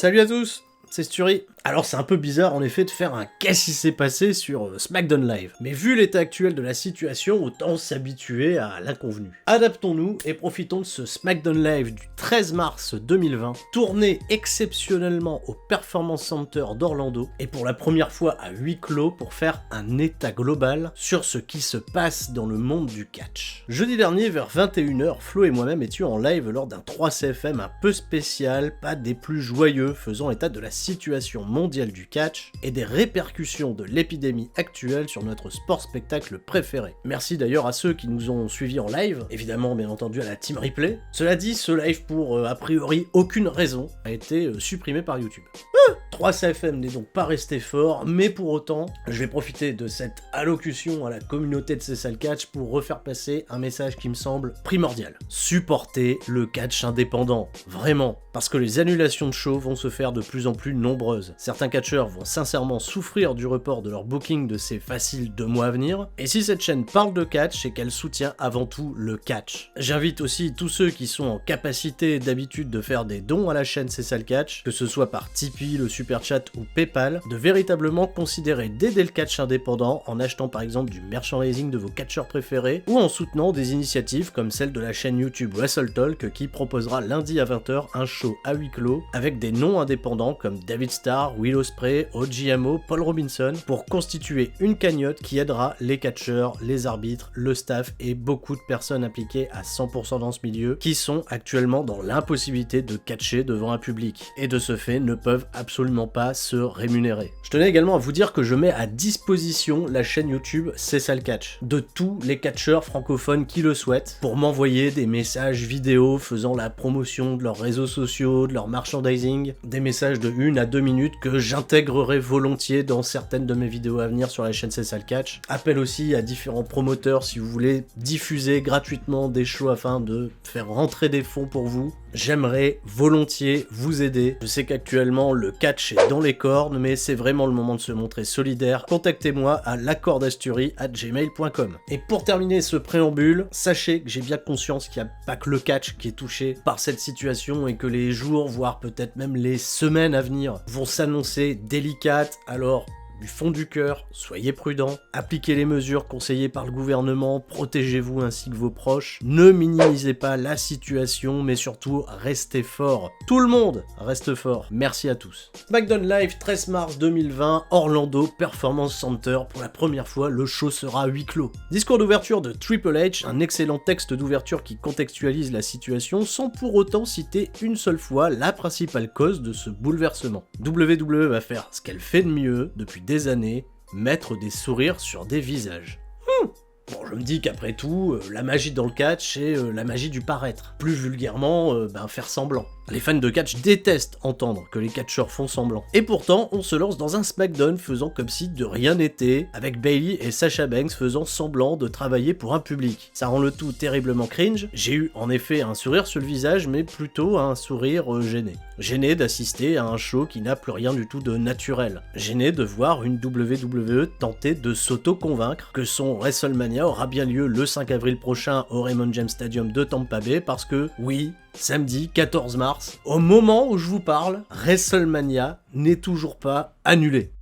Salut à tous, c'est Sturi. Alors c'est un peu bizarre en effet de faire un qu'est-ce qui s'est passé sur SmackDown Live. Mais vu l'état actuel de la situation, autant s'habituer à l'inconvenu. Adaptons-nous et profitons de ce SmackDown Live du 13 mars 2020, tourné exceptionnellement au Performance Center d'Orlando, et pour la première fois à huis clos pour faire un état global sur ce qui se passe dans le monde du catch. Jeudi dernier vers 21h, Flo et moi-même étions en live lors d'un 3CFM un peu spécial, pas des plus joyeux, faisant état de la situation mondiale du catch et des répercussions de l'épidémie actuelle sur notre sport spectacle préféré. Merci d'ailleurs à ceux qui nous ont suivis en live, évidemment bien entendu à la team replay. Cela dit, ce live pour a priori aucune raison a été supprimé par YouTube. 3CFM n'est donc pas resté fort, mais pour autant, je vais profiter de cette allocution à la communauté de C'est ça le catch pour refaire passer un message qui me semble primordial. Supportez le catch indépendant, vraiment, parce que les annulations de shows vont se faire de plus en plus nombreuses. Certains catcheurs vont sincèrement souffrir du report de leur booking de ces faciles 2 mois à venir, et si cette chaîne parle de catch, c'est qu'elle soutient avant tout le catch. J'invite aussi tous ceux qui sont en capacité d'habitude de faire des dons à la chaîne C'est ça le catch, que ce soit par Tipeee, le Super Chat ou PayPal, de véritablement considérer d'aider le catch indépendant en achetant par exemple du merchandising de vos catcheurs préférés ou en soutenant des initiatives comme celle de la chaîne YouTube Wrestle Talk qui proposera lundi à 20h un show à huis clos avec des noms indépendants comme David Starr, Will Ospreay, OGMO, Paul Robinson pour constituer une cagnotte qui aidera les catcheurs, les arbitres, le staff et beaucoup de personnes impliquées à 100% dans ce milieu qui sont actuellement dans l'impossibilité de catcher devant un public et de ce fait ne peuvent absolument pas se rémunérer. Je tenais également à vous dire que je mets à disposition la chaîne YouTube C'est ça le catch de tous les catcheurs francophones qui le souhaitent pour m'envoyer des messages vidéo faisant la promotion de leurs réseaux sociaux, de leur merchandising, des messages de 1 à 2 minutes que j'intégrerai volontiers dans certaines de mes vidéos à venir sur la chaîne C'est ça le catch. Appel aussi à différents promoteurs si vous voulez diffuser gratuitement des shows afin de faire rentrer des fonds pour vous. J'aimerais volontiers vous aider. Je sais qu'actuellement le catch est dans les cornes, mais c'est vraiment le moment de se montrer solidaire. Contactez-moi à l'accordasturie@gmail.com. Et pour terminer ce préambule, sachez que j'ai bien conscience qu'il n'y a pas que le catch qui est touché par cette situation et que les jours, voire peut-être même les semaines à venir vont s'annoncer délicates, alors du fond du cœur, soyez prudents, appliquez les mesures conseillées par le gouvernement, protégez-vous ainsi que vos proches, ne minimisez pas la situation, mais surtout restez fort. Tout le monde reste fort. Merci à tous. SmackDown Live 13 mars 2020, Orlando Performance Center. Pour la première fois, le show sera à huis clos. Discours d'ouverture de Triple H, un excellent texte d'ouverture qui contextualise la situation sans pour autant citer une seule fois la principale cause de ce bouleversement. WWE va faire ce qu'elle fait de mieux depuis des années, mettre des sourires sur des visages. Bon, je me dis qu'après tout, la magie dans le catch, c'est la magie du paraître. Plus vulgairement, faire semblant. Les fans de catch détestent entendre que les catcheurs font semblant. Et pourtant, on se lance dans un SmackDown faisant comme si de rien n'était, avec Bayley et Sasha Banks faisant semblant de travailler pour un public. Ça rend le tout terriblement cringe. J'ai eu en effet un sourire sur le visage, mais plutôt un sourire gêné. Gêné d'assister à un show qui n'a plus rien du tout de naturel. Gêné de voir une WWE tenter de s'auto-convaincre que son WrestleMania aura bien lieu le 5 avril prochain au Raymond James Stadium de Tampa Bay parce que, oui, samedi 14 mars, au moment où je vous parle, WrestleMania n'est toujours pas annulé.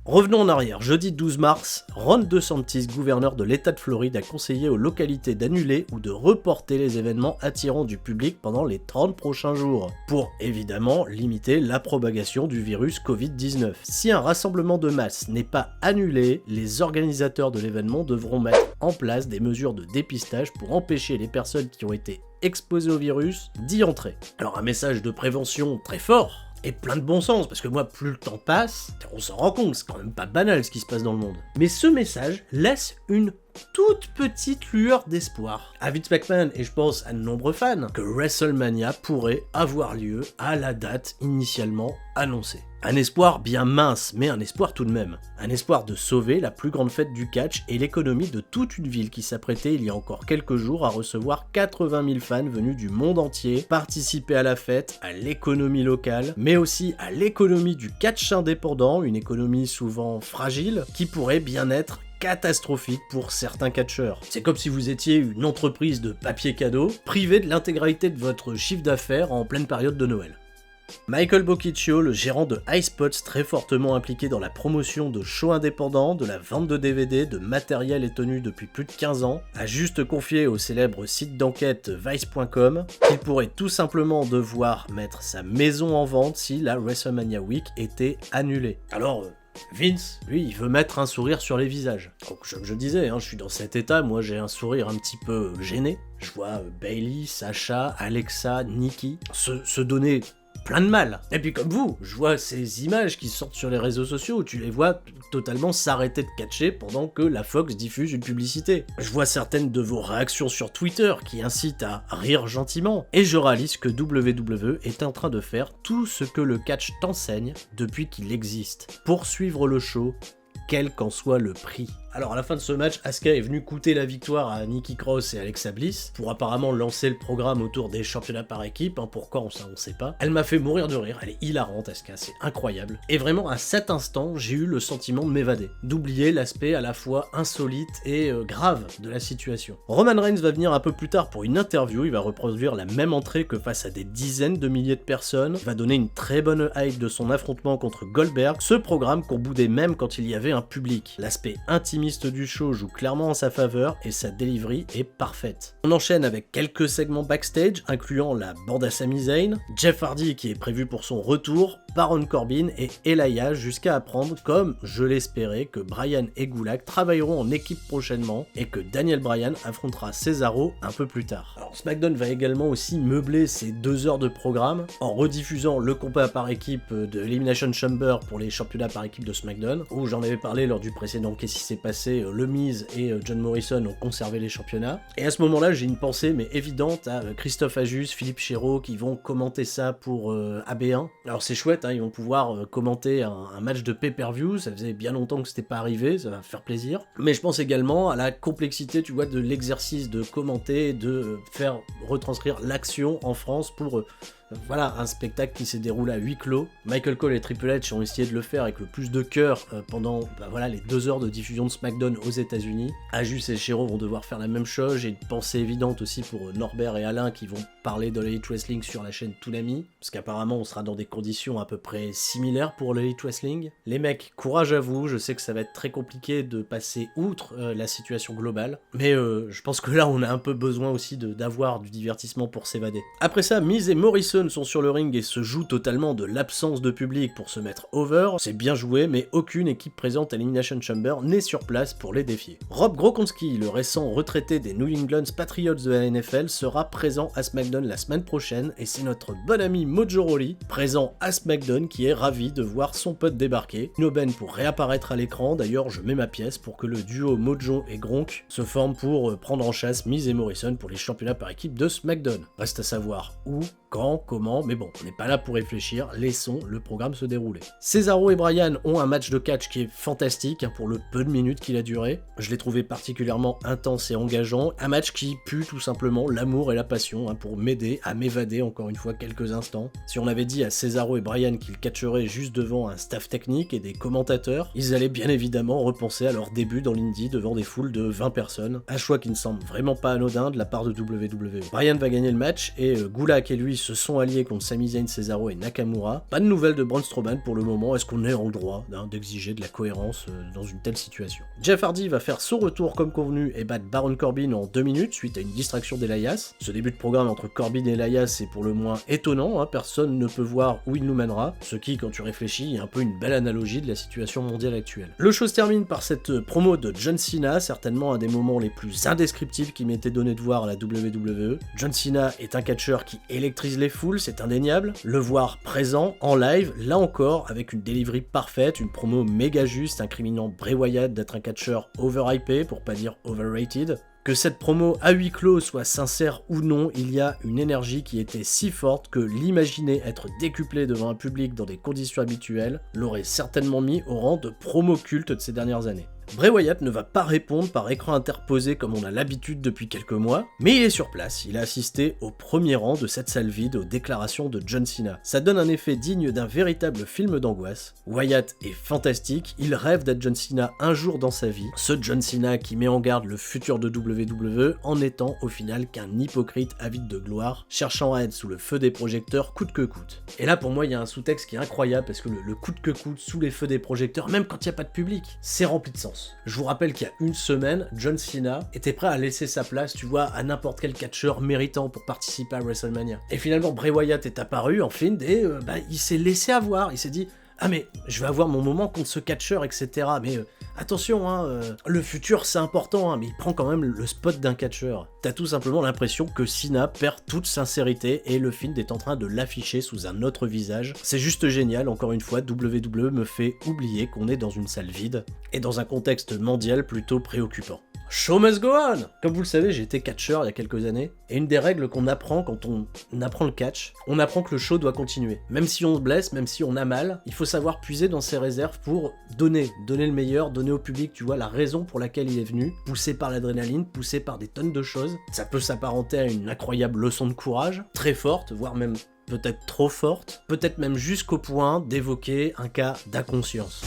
Revenons en arrière, jeudi 12 mars, Ron DeSantis, gouverneur de l'État de Floride, a conseillé aux localités d'annuler ou de reporter les événements attirant du public pendant les 30 prochains jours, pour évidemment limiter la propagation du virus Covid-19. Si un rassemblement de masse n'est pas annulé, les organisateurs de l'événement devront mettre en place des mesures de dépistage pour empêcher les personnes qui ont été exposées au virus d'y entrer. Alors un message de prévention très fort, et plein de bon sens, parce que moi, plus le temps passe, on s'en rend compte, c'est quand même pas banal ce qui se passe dans le monde. Mais ce message laisse une toute petite lueur d'espoir. À Vince McMahon, et je pense à de nombreux fans, que WrestleMania pourrait avoir lieu à la date initialement annoncée. Un espoir bien mince, mais un espoir tout de même. Un espoir de sauver la plus grande fête du catch et l'économie de toute une ville qui s'apprêtait il y a encore quelques jours à recevoir 80 000 fans venus du monde entier, participer à la fête, à l'économie locale, mais aussi à l'économie du catch indépendant, une économie souvent fragile, qui pourrait bien être catastrophique pour certains catcheurs. C'est comme si vous étiez une entreprise de papier cadeau, privée de l'intégralité de votre chiffre d'affaires en pleine période de Noël. Michael Bocciccio, le gérant de iSpots, très fortement impliqué dans la promotion de shows indépendants, de la vente de DVD, de matériel et tenues depuis plus de 15 ans, a juste confié au célèbre site d'enquête Vice.com qu'il pourrait tout simplement devoir mettre sa maison en vente si la WrestleMania Week était annulée. Alors, Vince, lui, il veut mettre un sourire sur les visages. Donc, comme je disais, je suis dans cet état, moi j'ai un sourire un petit peu gêné. Je vois Bayley, Sasha, Alexa, Nikki se donner plein de mal. Et puis comme vous, je vois ces images qui sortent sur les réseaux sociaux où tu les vois totalement s'arrêter de catcher pendant que la Fox diffuse une publicité. Je vois certaines de vos réactions sur Twitter qui incitent à rire gentiment. Et je réalise que WWE est en train de faire tout ce que le catch t'enseigne depuis qu'il existe. Poursuivre le show, quel qu'en soit le prix. Alors à la fin de ce match, Asuka est venue coûter la victoire à Nikki Cross et Alexa Bliss pour apparemment lancer le programme autour des championnats par équipe, pourquoi on sait pas. Elle m'a fait mourir de rire, elle est hilarante Asuka, c'est incroyable. Et vraiment à cet instant, j'ai eu le sentiment de m'évader, d'oublier l'aspect à la fois insolite et grave de la situation. Roman Reigns va venir un peu plus tard pour une interview, il va reproduire la même entrée que face à des dizaines de milliers de personnes, il va donner une très bonne hype de son affrontement contre Goldberg, ce programme qu'on boudait même quand il y avait un public. L'aspect intime du show joue clairement en sa faveur et sa delivery est parfaite. On enchaîne avec quelques segments backstage, incluant la bande à Sami Zayn, Jeff Hardy qui est prévu pour son retour, Baron Corbin et Elias, jusqu'à apprendre, comme je l'espérais, que Bryan et Gulak travailleront en équipe prochainement et que Daniel Bryan affrontera Cesaro un peu plus tard. Alors SmackDown va également aussi meubler ses 2 heures de programme en rediffusant le combat par équipe de Elimination Chamber pour les championnats par équipe de SmackDown, où j'en avais parlé lors du précédent Qu'est-ce qui s'est passé, Le Miz et John Morrison ont conservé les championnats. Et à ce moment-là, j'ai une pensée mais évidente à Christophe Ajus, Philippe Chéreau qui vont commenter ça pour AB1. Alors c'est chouette, ils vont pouvoir commenter un match de pay-per-view, ça faisait bien longtemps que c'était pas arrivé, ça va faire plaisir. Mais je pense également à la complexité, tu vois, de l'exercice de commenter, de faire retranscrire l'action en France pour voilà, un spectacle qui se déroule à huis clos. Michael Cole et Triple H ont essayé de le faire avec le plus de cœur pendant les 2 heures de diffusion de SmackDown aux États-Unis. Ajus et Chéreau vont devoir faire la même chose. J'ai une pensée évidente aussi pour Norbert et Alain qui vont parler de l'Elite Wrestling sur la chaîne Toonami, parce qu'apparemment on sera dans des conditions à peu près similaires pour l'Elite Wrestling. Les mecs, courage à vous, je sais que ça va être très compliqué de passer outre la situation globale, mais je pense que là on a un peu besoin aussi d'avoir du divertissement pour s'évader. Après ça, Miz et Morrison sont sur le ring et se jouent totalement de l'absence de public pour se mettre over. C'est bien joué, mais aucune équipe présente à l'Elimination Chamber n'est sur place pour les défier. Rob Gronkowski, le récent retraité des New England Patriots de la NFL, sera présent à SmackDown la semaine prochaine et c'est notre bon ami Mojo Rawley, présent à SmackDown, qui est ravi de voir son pote débarquer. Une aubaine pour réapparaître à l'écran, d'ailleurs je mets ma pièce pour que le duo Mojo et Gronk se forme pour prendre en chasse Miz et Morrison pour les championnats par équipe de SmackDown. Reste à savoir où, quand, comment, mais bon, on n'est pas là pour réfléchir, laissons le programme se dérouler. Cesaro et Bryan ont un match de catch qui est fantastique pour le peu de minutes qu'il a duré. Je l'ai trouvé particulièrement intense et engageant, un match qui pue tout simplement l'amour et la passion pour m'aider à m'évader encore une fois quelques instants. Si on avait dit à Cesaro et Bryan qu'ils catcheraient juste devant un staff technique et des commentateurs, ils allaient bien évidemment repenser à leur début dans l'indie devant des foules de 20 personnes, un choix qui ne semble vraiment pas anodin de la part de WWE. Bryan va gagner le match et Gulak et lui se sont alliés contre Sami Zayn, Cesaro et Nakamura. Pas de nouvelles de Braun Strowman pour le moment, est-ce qu'on est en droit d'exiger de la cohérence dans une telle situation? Jeff Hardy va faire son retour comme convenu et battre Baron Corbin en 2 minutes suite à une distraction d'Elias. Ce début de programme entre Corbin et Elias est pour le moins étonnant, personne ne peut voir où il nous mènera, ce qui, quand tu réfléchis, est un peu une belle analogie de la situation mondiale actuelle. Le show se termine par cette promo de John Cena, certainement un des moments les plus indescriptibles qui m'était donné de voir à la WWE. John Cena est un catcheur qui électrise les foules, c'est indéniable. Le voir présent, en live, là encore, avec une delivery parfaite, une promo méga juste, incriminant Bray Wyatt d'être un catcheur overhypé, pour pas dire overrated. Que cette promo à huis clos soit sincère ou non, il y a une énergie qui était si forte que l'imaginer être décuplé devant un public dans des conditions habituelles l'aurait certainement mis au rang de promo culte de ces dernières années. Bray Wyatt ne va pas répondre par écran interposé comme on a l'habitude depuis quelques mois, mais il est sur place, il a assisté au premier rang de cette salle vide aux déclarations de John Cena. Ça donne un effet digne d'un véritable film d'angoisse. Wyatt est fantastique, il rêve d'être John Cena un jour dans sa vie, ce John Cena qui met en garde le futur de WWE en étant au final qu'un hypocrite avide de gloire, cherchant à être sous le feu des projecteurs coûte que coûte. Et là pour moi il y a un sous-texte qui est incroyable parce que le coûte que coûte sous les feux des projecteurs, même quand il n'y a pas de public, c'est rempli de sens. Je vous rappelle qu'il y a une semaine, John Cena était prêt à laisser sa place, tu vois, à n'importe quel catcheur méritant pour participer à WrestleMania. Et finalement Bray Wyatt est apparu en fin et il s'est laissé avoir, il s'est dit ah mais je vais avoir mon moment contre ce catcheur, etc. Mais attention, le futur c'est important, mais il prend quand même le spot d'un catcheur. T'as tout simplement l'impression que Cena perd toute sincérité et le Fiend est en train de l'afficher sous un autre visage. C'est juste génial, encore une fois, WWE me fait oublier qu'on est dans une salle vide et dans un contexte mondial plutôt préoccupant. Show must go on! Comme vous le savez, j'ai été catcheur il y a quelques années, et une des règles qu'on apprend quand on apprend le catch, on apprend que le show doit continuer. Même si on se blesse, même si on a mal, il faut savoir puiser dans ses réserves pour donner le meilleur, donner au public, tu vois, la raison pour laquelle il est venu, poussé par l'adrénaline, poussé par des tonnes de choses. Ça peut s'apparenter à une incroyable leçon de courage, très forte, voire même peut-être trop forte, peut-être même jusqu'au point d'évoquer un cas d'inconscience.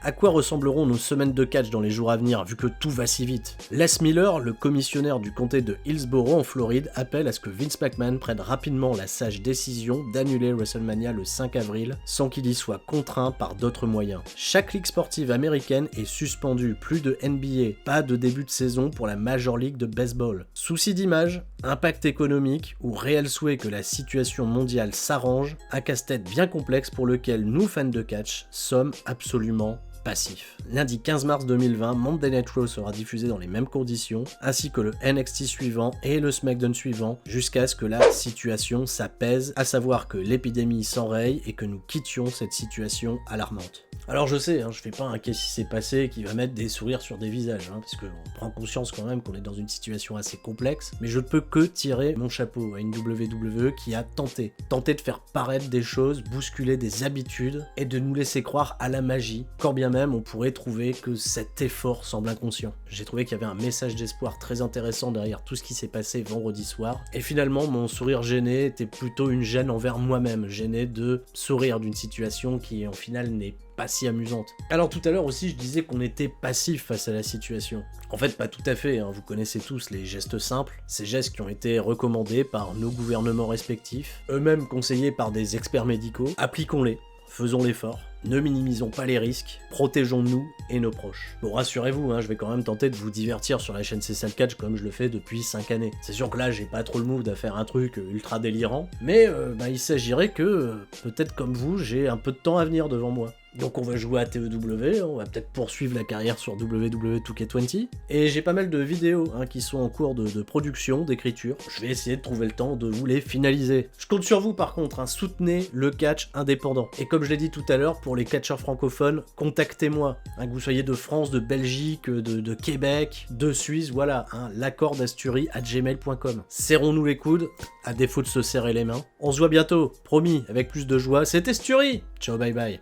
À quoi ressembleront nos semaines de catch dans les jours à venir, vu que tout va si vite? Les Miller, le commissionnaire du comté de Hillsborough en Floride, appelle à ce que Vince McMahon prenne rapidement la sage décision d'annuler WrestleMania le 5 avril, sans qu'il y soit contraint par d'autres moyens. Chaque ligue sportive américaine est suspendue, plus de NBA, pas de début de saison pour la Major League de Baseball. Souci d'image, impact économique ou réel souhait que la situation mondiale s'arrange, un casse-tête bien complexe pour lequel nous, fans de catch, sommes absolument passif. Lundi 15 mars 2020, Monday Night Raw sera diffusé dans les mêmes conditions, ainsi que le NXT suivant et le SmackDown suivant, jusqu'à ce que la situation s'apaise, à savoir que l'épidémie s'enraye et que nous quittions cette situation alarmante. Alors je sais, je fais pas un qu'est-ce qui s'est passé qui va mettre des sourires sur des visages, parce qu'on prend conscience quand même qu'on est dans une situation assez complexe, mais je ne peux que tirer mon chapeau à une WWE qui a tenté de faire paraître des choses, bousculer des habitudes, et de nous laisser croire à la magie, quand bien même on pourrait trouver que cet effort semble inconscient. J'ai trouvé qu'il y avait un message d'espoir très intéressant derrière tout ce qui s'est passé vendredi soir, et finalement mon sourire gêné était plutôt une gêne envers moi-même, gêné de sourire d'une situation qui en final n'est pas si amusante. Alors tout à l'heure aussi je disais qu'on était passif face à la situation. En fait pas tout à fait, vous connaissez tous les gestes simples, ces gestes qui ont été recommandés par nos gouvernements respectifs, eux-mêmes conseillés par des experts médicaux, appliquons-les, faisons l'effort. Ne minimisons pas les risques, protégeons-nous et nos proches. Bon, rassurez-vous, je vais quand même tenter de vous divertir sur la chaîne C'est ça le catch comme je le fais depuis 5 années. C'est sûr que là, j'ai pas trop le mood à faire un truc ultra délirant, mais il s'agirait que, peut-être comme vous, j'ai un peu de temps à venir devant moi. Donc on va jouer à TEW, on va peut-être poursuivre la carrière sur WWE 2K20, et j'ai pas mal de vidéos qui sont en cours de production, d'écriture. Je vais essayer de trouver le temps de vous les finaliser. Je compte sur vous par contre, soutenez le catch indépendant. Et comme je l'ai dit tout à l'heure, pour les catcheurs francophones, contactez-moi. Que vous soyez de France, de Belgique, de Québec, de Suisse, voilà, l'accordasturie@gmail.com. Serrons-nous les coudes, à défaut de se serrer les mains. On se voit bientôt, promis, avec plus de joie, c'était Sturi. Ciao, bye bye.